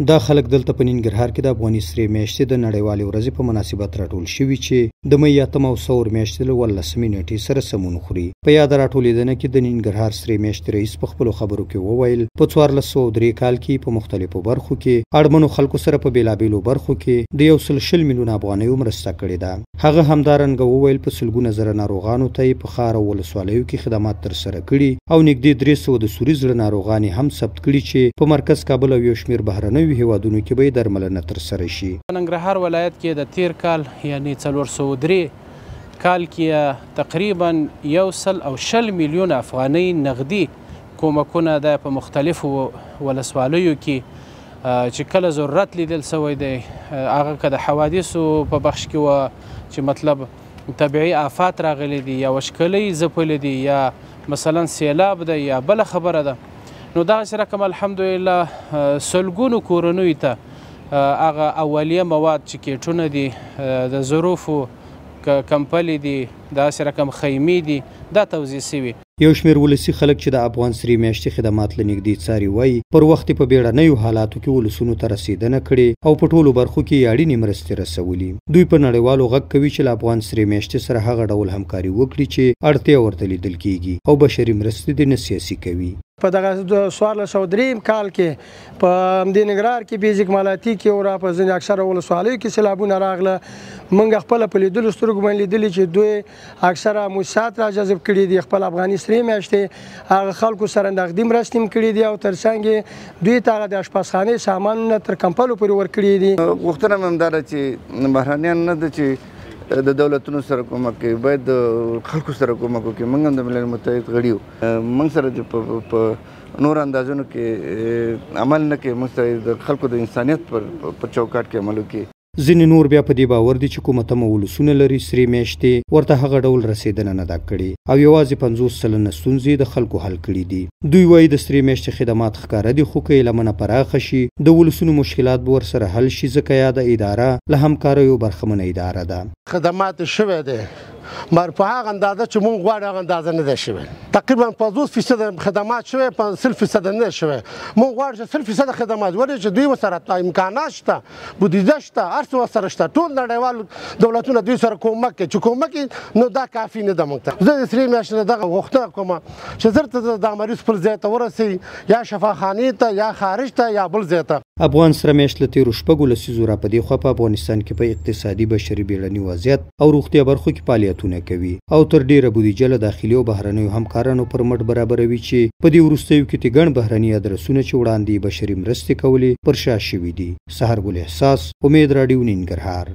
دا خلک دلته په ننګرهار کې د افغاني سرې میاشتې د نړیوالې ورځې په مناسبت راټول شوي چې د مې 8 او سور میاشتې له 18 نیټې سره سمون خوري. په یاد راټولیدنه کې د ننګرهار سرې میاشتې رئیس په خپلو خبرو کې وویل په 1403 کال کې په مختلفو برخو کې اړمنو خلکو سره په بیلابیلو برخو کې د 120 میلیونه افغانۍ مرسته کړې ده. هغه همدارنګه وویل په سلګونه زره ناروغانو ته په ښار او ولسوالیو کې خدمات ترسره کړي او نږدې 300 د سوري زړه ناروغانې هم ثبت کړي چې په مرکز کابل او یو شمېر بهرنیو هیوادونو کې به درملنه ترسره شي. ننګرهار ولایت کې د تیر کال یعنی 403 کال کې تقریبا 120 میلیون افغانۍ نغدي کومکونه د په مختلفو ولسوالیو کې چې کله ضرورت لیدل سوی دی هغه که د حوادثو په بخش کې و چې مطلب طبیعي آفات راغلي دي یا وشکلۍ ځپلې دي یا مثلا سیلاب ده یا بله خبره ده، نو دغسې رقم الحمدلله سلګونو کورنیو ته هغه اولیه مواد چې کیټونه دي د ظروفو کمپلې دي داسې رقم خیمې دي دا توزیع سوي. یو شمېر ولسي خلک چې د افغان سرې میاشتې خدمات له نږدې څاري وایي پر وخت په بیړنیو حالاتو کې ولسونو ته رسیدنه کړې او په ټولو برخو کې اړینې مرستې رسولي. دوی په نړیوالو غږ کوي چې له افغان سرې میاشتې سره هغه ډول همکاري وکړي چې اړتیا ورته لیدل کیږي او بشري مرستې دې نه سیاسي کوي. په دغه 1403 کال کې په همدې ننګرهار کې بیزیک مالاتي کې او را په ځینې اکثره ولسوالیو کې سیلابونه راغله. موږ خپله په لیدلو سترګو باندې لیدلي چې دوی اکثره موسسات را جذب کړي دي، خپل افغاني سرې میاشتې هغه خلکو سره نغدي مرستې هم کړي دي او تر څنګ دوی ته هغه د اشپزخانې سامانونه تر کمپلو پورې ورکړي دي. غوښتنه مې همدا ده چې بهرانیان نه ده چې د دولتونو سره کومک کوي، باید د خلکو سره کومک وکړي. موږ هم د ملل متحد غړي یو، موږ سره چې په نور اندازونو کې عمل نه کوي، موږ سره د خلکو د انسانیت پر چوکاټ کې عمل وکړي. ځینې نور بیا په دې باور دي چې کومه تمه ولسونه لري سرې میاشتې ورته هغه ډول رسېدنه نه ده کړې او یوازې 50 سلنه ستونزې د خلکو حل کړي دي. دوی وایي د سرې میاشتې خدمات ښکاره دي خو که یې لمنه پراخه شي د ولسونو مشکلات به ورسره حل شي، ځکه یا د اداره له همکاریو برخمنه اداره ده. خدمات شوی دی مر په هغه اندازه چې مونږ غواړو هغه اندازه نه ده شوی. تقریبا 50% خدمات شوی، 100% نه شوی. مونږ غواړو چې 100% خدمات ولري چې دوی ورسره امکانات شته، بودیجه شته، هر څه ورسره شته. ټول نړیوال دولتونه دوی سره کومک کوي چې کومک نو دا کافي نه ده. موږ ته زه د سرې میاشتې نه دغه غوښتنه کوم چې زر د مریض خپل ځای ته ورسوي، یا شفاخانې ته یا خارج ته یا بل ځای ته. افغان سره میاشت له تیرو شپږو لسیزو را په دې خوا په افغانستان کې په اقتصادي، بشري، بیړني وضعیت او روغتیا برخو کې فعالیتونه کوي او تر ډیره بودیجه له داخلي او بهرنیو همکارانو پر مټ برابروي چې په دې وروستیو کې د ګڼ بهرني ادرسونه چې وړاندې بشري مرستې کولې پر شا شوي دي. سحر ګل احساس، امید راډیو، ننګرهار.